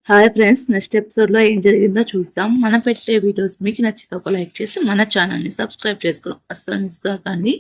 Hi friends, next ఎపిసోడ్లో ఏం జరిగిందో చూద్దాం. మనం పెట్టే వీడియోస్ మీకు నచ్చితే ఒక లైక్ చేసి మన ఛానల్ని సబ్స్క్రైబ్ చేసుకోవడం అస్సలు మిస్ కాకండి.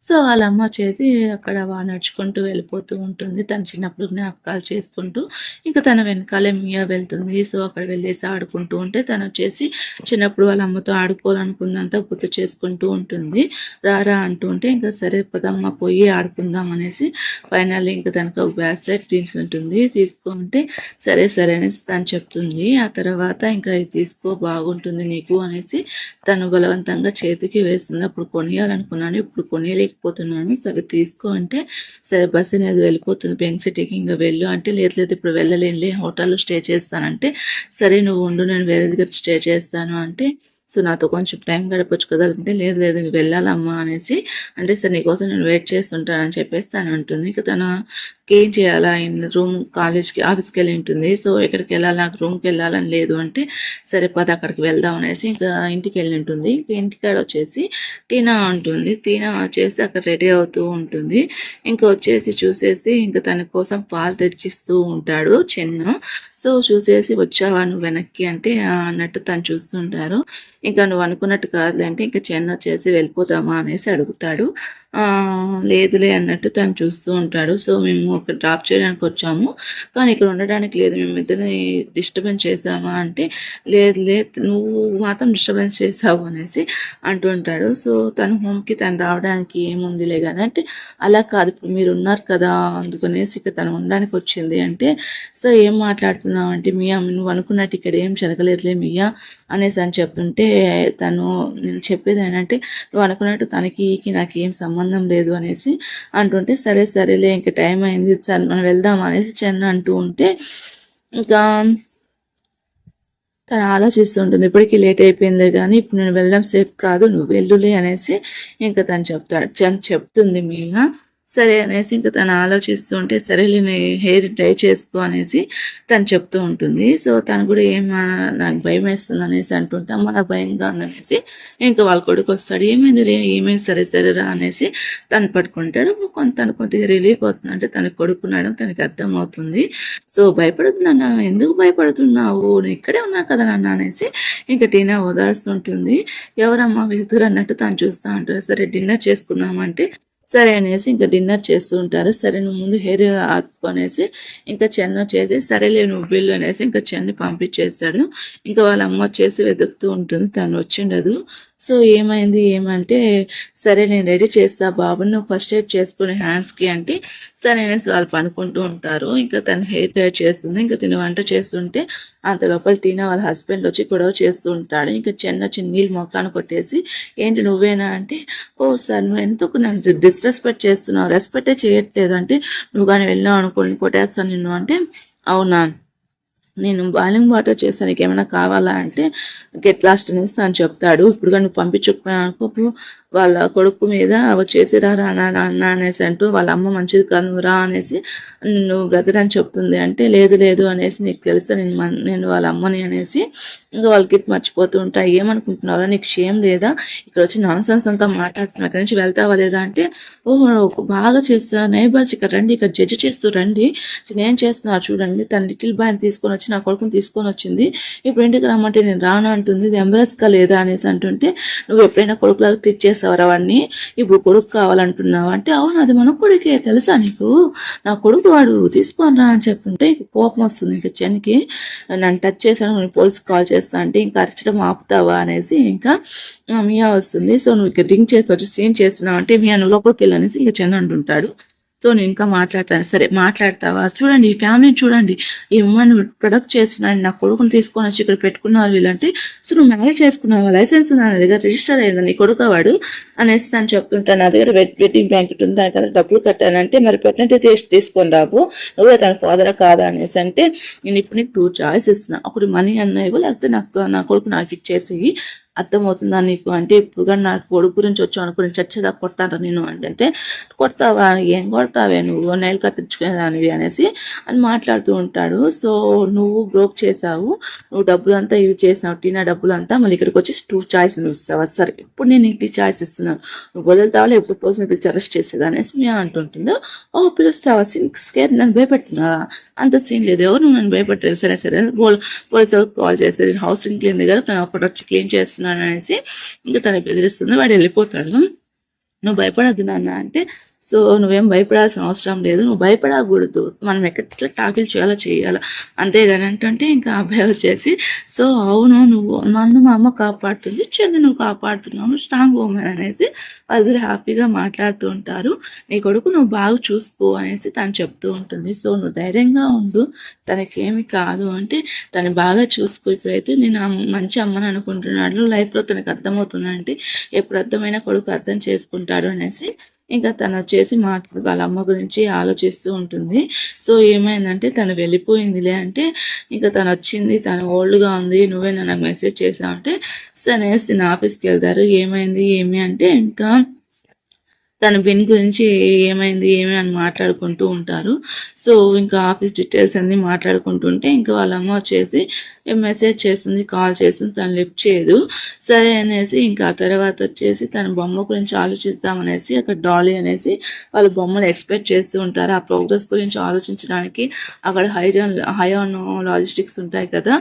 సో వాళ్ళ అమ్మ వచ్చేసి అక్కడ నడుచుకుంటూ వెళ్ళిపోతూ ఉంటుంది. తన చిన్నప్పుడు జ్ఞాపకాలు చేసుకుంటూ ఇంకా తన వెనకాలే మియా వెళ్తుంది. సో అక్కడ వెళ్ళేసి ఆడుకుంటూ ఉంటే తను వచ్చేసి చిన్నప్పుడు వాళ్ళ అమ్మతో ఆడుకోవాలనుకుందంతా గుర్తు చేసుకుంటూ ఉంటుంది. రారా అంటూ ఉంటే ఇంకా సరే పదమ్మ పోయి ఆడుకుందాం అనేసి ఫైనల్లీ ఇంకా తనకు ఒక బ్యాస్లెట్ తీసుకుంటుంది. తీసుకుంటే సరే సరే అనేసి తను చెప్తుంది. ఆ తర్వాత ఇంకా ఇది తీసుకో బాగుంటుంది నీకు అనేసి తను బలవంతంగా చేతికి వేస్తుంది. అప్పుడు కొనియాలనుకున్నాను, ఇప్పుడు కొనియలేకపోతున్నాను, సరే తీసుకో అంటే సరే బస్ అనేది వెళ్ళిపోతుంది పెంక్ సిటీకి, ఇంకా వెళ్ళు అంటే లేదు లేదు ఇప్పుడు వెళ్ళలేనులే హోటల్లో స్టే చేస్తానంటే సరే నువ్వు ఉండు నేను వేరే దగ్గర స్టే చేస్తాను అంటే సో నాతో కొంచెం టైం గడపచ్చు కదా అంటే లేదు లేదు నువ్వు వెళ్ళాలమ్మా అనేసి అంటే సరే నీకోసం నేను వెయిట్ చేస్తుంటానని చెప్పేసి తను ఉంటుంది. ఇక తను ఏం చేయాలా రూమ్ కాలేజ్కి ఆఫీస్కి వెళ్ళి ఉంటుంది. సో ఎక్కడికి వెళ్ళాలి నాకు రూమ్కి వెళ్ళాలని లేదు అంటే సరే పద అక్కడికి వెళ్దాం అనేసి ఇంకా ఇంటికి వెళ్ళి ఉంటుంది. ఇంకా ఇంటికాడ వచ్చేసి టీనా ఉంటుంది. టీనా వచ్చేసి అక్కడ రెడీ అవుతూ ఉంటుంది. ఇంకా వచ్చేసి చూసేసి ఇంకా తన కోసం పాలు తెచ్చిస్తూ ఉంటాడు చిన్న. సో చూసేసి వచ్చావా నువ్వు వెనక్కి అంటే అన్నట్టు తను చూస్తుంటారు. ఇంకా నువ్వు అనుకున్నట్టు కాదులే అంటే ఇంకా చెన్న వచ్చేసి వెళ్ళిపోతామా అనేసి అడుగుతాడు. లేదులే అన్నట్టు తను చూస్తూ ఉంటాడు. సో మేము ఒక డ్రాప్ చేయడానికి వచ్చాము కానీ ఇక్కడ ఉండడానికి లేదు, మేము ఇద్దరిని డిస్టర్బెన్స్ చేసామా అంటే లేదు లేదు నువ్వు మాత్రం డిస్టర్బెన్స్ చేసావు అనేసి అంటూ ఉంటాడు. సో తన హోమ్కి తను రావడానికి ఏముందిలే కానీ అంటే అలా కాదు ఇప్పుడు మీరు ఉన్నారు కదా అందుకనేసి ఇక తను ఉండడానికి వచ్చింది అంటే సో ఏం మాట్లాడుతున్నావు అంటే మియా నువ్వు అనుకున్నట్టు ఇక్కడ ఏం జరగలేదులే మియా అనేసి అని చెప్తుంటే తను నేను చెప్పేది ఏంటంటే నువ్వు అనుకున్నట్టు తనకి నాకు ఏం సంబంధం లేదు అనేసి అంటుంటే సరే సరేలే ఇంకా టైం అయింది సరే మనం వెళ్దాం అనేసి చెన్న అంటూ ఉంటే ఇంకా తను ఆలోచిస్తుంటుంది ఇప్పటికీ లేట్ అయిపోయిందే కానీ ఇప్పుడు నేను వెళ్ళడం సేఫ్ కాదు నువ్వు వెళ్ళులే అనేసి ఇంకా తను చెప్తుంది మీనా. సరే అనేసి ఇంకా తను ఆలోచిస్తుంటే సరేలే నీ హెయిర్ డ్రై చేసుకో అనేసి తను చెప్తూ ఉంటుంది. సో తను కూడా నాకు భయం వేస్తుంది అనేసి అంటుంటే అమ్మ నాకు భయంగా ఉందనేసి ఇంకా వాళ్ళ కొడుకు వస్తాడు. ఏమైంది రే ఏమైంది సరే సరేరా అనేసి తను పట్టుకుంటాడు. తను కొద్దిగా రిలీఫ్ అవుతుంది అంటే తనకు కొడుకున్నాడు తనకి అర్థమవుతుంది. సో భయపడుతున్నా ఎందుకు భయపడుతున్నావు నేను ఇక్కడే ఉన్నా కదా నాన్న అనేసి ఇంకా టీనా ఓదార్స్తుంటుంది. ఎవరమ్మా వెళ్తురు అన్నట్టు తను చూస్తూ ఉంటారు. సరే డిన్నర్ చేసుకుందామంటే సరే అనేసి ఇంకా డిన్నర్ చేస్తూ ఉంటారు. సరే నువ్వు ముందు హెయిర్ ఆపుకొనేసి ఇంకా చెన్న చేసి సరేలే నువ్వు బిల్లు అనేసి ఇంకా చెన్ని పంపించేస్తాడు. ఇంకా వాళ్ళ అమ్మ వచ్చేసి వెతుకుతూ ఉంటుంది, తను వచ్చిండదు. సో ఏమైంది ఏమంటే సరే నేను రెడీ చేస్తా బాబు నువ్వు ఫస్ట్ ఎయిడ్ చేసుకునే హ్యాండ్స్కి అంటే సరే అనేసి వాళ్ళు పనుకుంటూ ఉంటారు. ఇంకా తను హెయిర్ డ్రై చేస్తుంది. ఇంకా తిని వంట చేస్తుంటే అంత లోపల టీనా వాళ్ళ హస్బెండ్ వచ్చి గొడవ చేస్తూ ఉంటాడు. ఇంకా చిన్న నీళ్ళు మొక్కాను కొట్టేసి ఏంటి నువ్వేనా అంటే ఓ సార్ నువ్వు ఎందుకు నన్ను డిస్రెస్పెక్ట్ చేస్తున్నావు, రెస్పెక్టే చేయట్లేదు అంటే నువ్వు కానీ వెళ్ళావు అనుకోని కొట్టేస్తాను నిన్ను అంటే అవునా నేను బాయిలింగ్ వాటర్ చేస్తాను నీకు ఏమైనా కావాలా అంటే గెట్ లాస్ట్ అనేసి తను చెప్తాడు. ఇప్పుడు కానీ నువ్వు పంపించకపోయినా అనుకో వాళ్ళ కొడుకు మీద వచ్చేసి రా నాన్న అనేసి అంటూ వాళ్ళ అమ్మ మంచిది కాదు రా అనేసి నువ్వు బ్రదర్ అని చెప్తుంది అంటే లేదు లేదు అనేసి నీకు తెలుసా నేను వాళ్ళ అమ్మని అనేసి ఇంకా వాళ్ళకి మర్చిపోతూ ఉంటా. ఏమనుకుంటున్నారా నీకు షేమ్ లేదా ఇక్కడ వచ్చి నాన్ సెన్స్ అంతా మాట్లాడుతున్నా అక్కడి నుంచి వెళ్తావా లేదా అంటే ఓహో బాగా చేస్తున్నా నైబర్స్ ఇక్కడ రండి ఇక్కడ జడ్జి చేస్తూ రండి నేను చేస్తున్నారు చూడండి తన లిటిల్ బాయ్ని తీసుకొని వచ్చి నా కొడుకుని తీసుకొని వచ్చింది ఇప్పుడు ఇంటికి రమ్మంటే నేను రాను అంటుంది ఇది ఎంబరస్గా లేదా అనేసి అంటుంటే నువ్వు ఎప్పుడైనా కొడుకులాగా ట్రీట్ చేస్తావరా వాడిని ఇప్పుడు కొడుకు కావాలంటున్నావు అంటే అవును అది మన కొడుకే తెలుసా నీకు నా కొడుకు వాడు తీసుకొని రా అని చెప్తుంటే కోపం వస్తుంది. ఇంకా చెన్నికి నన్ను టచ్ చేశాను నేను పోలీస్కి కాల్ చేస్తా అంటే ఇంకా అరచడం ఆపుతావా అనేసి ఇంకా మియా వస్తుంది. సో నువ్వు ఇక్కడ డ్రింక్ చేసి వచ్చి సీన్ చేస్తున్నావు అంటే మియా నువ్వు లోపలికి వెళ్ళనేసి ఇంకా చెన్న అంటుంటాడు. సో నేను ఇంకా మాట్లాడతాను సరే మాట్లాడతావా చూడండి ఈ ఫ్యామిలీని చూడండి ఈ ఉమ్మని ప్రొడక్ట్ చేస్తున్నాను నా కొడుకుని తీసుకొని వచ్చి ఇక్కడ పెట్టుకున్నారు వీళ్ళంటే సో నువ్వు మ్యారేజ్ చేసుకున్నావు లైసెన్స్ నా దగ్గర రిజిస్టర్ అయ్యింది నీ కొడుకు వాడు అనేసి తను చెప్తుంటాను. నా దగ్గర వెడ్డింగ్ బ్యాంకెట్ ఉంది దాని కదా డబ్బులు కట్టానంటే మరి పెట్టినట్టే తీసుకొని రాబు నువ్వే తన ఫాదర్ కాదా అనేసి అంటే నేను ఇప్పుడు నీకు 2 చాయిస్ ఇస్తున్నా ఒకటి మనీ అన్న ఇవ్వు లేకపోతే నాకు నా కొడుకు నాకు ఇచ్చేసి అర్థమవుతుందా నీకు అంటే ఇప్పుడు కానీ నాకు కొడుకు గురించి వచ్చావు అనుకుని చచ్చేదా కొడతాను నేను అంటే కొడతావా ఏం కొడతావే నువ్వు నెయిల్ కత్తిరించుకునేదానివి అనేసి అని మాట్లాడుతూ ఉంటాడు. సో నువ్వు బ్రోక్ చేసావు, నువ్వు డబ్బులంతా ఇది చేసినావు, టీనా డబ్బులంతా మళ్ళీ ఇక్కడికి వచ్చి 2 చాయిస్ నువ్వు ఇస్తావా, సరే ఇప్పుడు నేను నీకు చాయిస్ ఇస్తున్నాను, నువ్వు వదులుతావా ఎప్పుడు పోసిన పిలిచి అరెస్ట్ చేసేది అనేసి మేము అంటుంటుందో, ఓ పిలుస్తావా స్కేర్ నన్ను భయపెడుతున్నావా, అంత సీన్ లేదు, ఎవరు నువ్వు నన్ను భయపెట్టారు, సరే సరే పోలీసు వాళ్ళకి కాల్ చేసేది, హౌసింగ్ క్లీన్ దగ్గర తను అప్పుడు వచ్చి క్లీన్ చేస్తున్నాను అనేసి ఇంకా తను బెదిరిస్తుంది. వాడు వెళ్ళిపోతాడు. నువ్వు భయపడద్దు నాన్న అంటే, సో నువ్వేం భయపడాల్సిన అవసరం లేదు, నువ్వు భయపడకూడదు, మనం ఎట్లా టాకిల్ చేయాలా అంతేగాని అంటే ఇంకా అబ్బాయి వచ్చేసి సో అవును నువ్వు నన్ను మా అమ్మ కాపాడుతుంది, చెల్లి నువ్వు కాపాడుతున్నావు, స్ట్రాంగ్ ఉమెన్ అనేసి వాళ్ళిద్దరు హ్యాపీగా మాట్లాడుతూ ఉంటారు. నీ కొడుకు నువ్వు బాగా చూసుకో అనేసి తను చెప్తూ ఉంటుంది. సో నువ్వు ధైర్యంగా ఉండు, తనకేమి కాదు అంటే తను బాగా చూసుకో, ఇప్పుడైతే నేను మంచి అమ్మని అనుకుంటున్నాడు, లైఫ్లో తనకు అర్థమవుతుందంటే ఎప్పుడు అర్థమైనా కొడుకు అర్థం చేసుకుంటాడు అనేసి ఇంకా తను వచ్చేసి వాళ్ళ అమ్మ గురించి ఆలోచిస్తూ ఉంటుంది. సో ఏమైందంటే తను వెళ్ళిపోయిందిలే అంటే ఇంకా తను వచ్చింది, తను ఓల్డ్గా ఉంది, నువ్వే నాకు మెసేజ్ చేసావు అంటే సరే నా ఆఫీస్కి వెళ్తారు. ఏమి అంటే ఇంకా తన బిన్ గురించి ఏమి అని మాట్లాడుకుంటూ ఉంటారు. సో ఇంకా ఆఫీస్ డీటెయిల్స్ అన్నీ మాట్లాడుకుంటుంటే ఇంకా వాళ్ళ అమ్మ వచ్చేసి మెసేజ్ చేస్తుంది, కాల్ చేస్తుంది, తను లిఫ్ట్ చేయదు. సరే అనేసి ఇంకా తర్వాత వచ్చేసి తన బొమ్మ గురించి ఆలోచిద్దామనేసి అక్కడ డాలీ అనేసి వాళ్ళు బొమ్మలు ఎక్స్పెక్ట్ చేస్తూ ఉంటారు. ఆ ప్రోగ్రెస్ గురించి ఆలోచించడానికి అక్కడ హైఆన్ లాజిస్టిక్స్ ఉంటాయి కదా,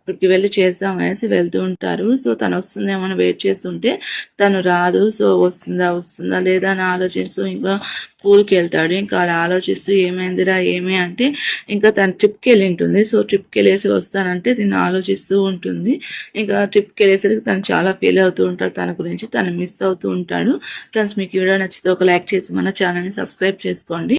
అక్కడికి వెళ్ళి చేద్దాం అనేసి వెళ్తూ ఉంటారు. సో తను వస్తుందేమో వెయిట్ చేస్తుంటే తను రాదు. సో వస్తుందా లేదా అని ఆలోచిస్తూ ఇంకా పూల్కి వెళ్తాడు. ఇంకా అలా ఆలోచిస్తూ ఏమైందిరా ఏమి అంటే ఇంకా తను ట్రిప్కి వెళ్ళి ఉంటుంది. సో ట్రిప్కి వెళ్ళేసి వస్తానంటే దీన్ని ఆలోచిస్తూ ఉంటుంది. ఇంకా ట్రిప్కి వెళ్ళేసరికి తను చాలా ఫీల్ అవుతూ ఉంటాడు, తన గురించి తను మిస్ అవుతూ ఉంటాడు. ఫ్రెండ్స్ మీకు వీడియో నచ్చితే ఒక లైక్ చేసి మన ఛానల్ని సబ్స్క్రైబ్ చేసుకోండి.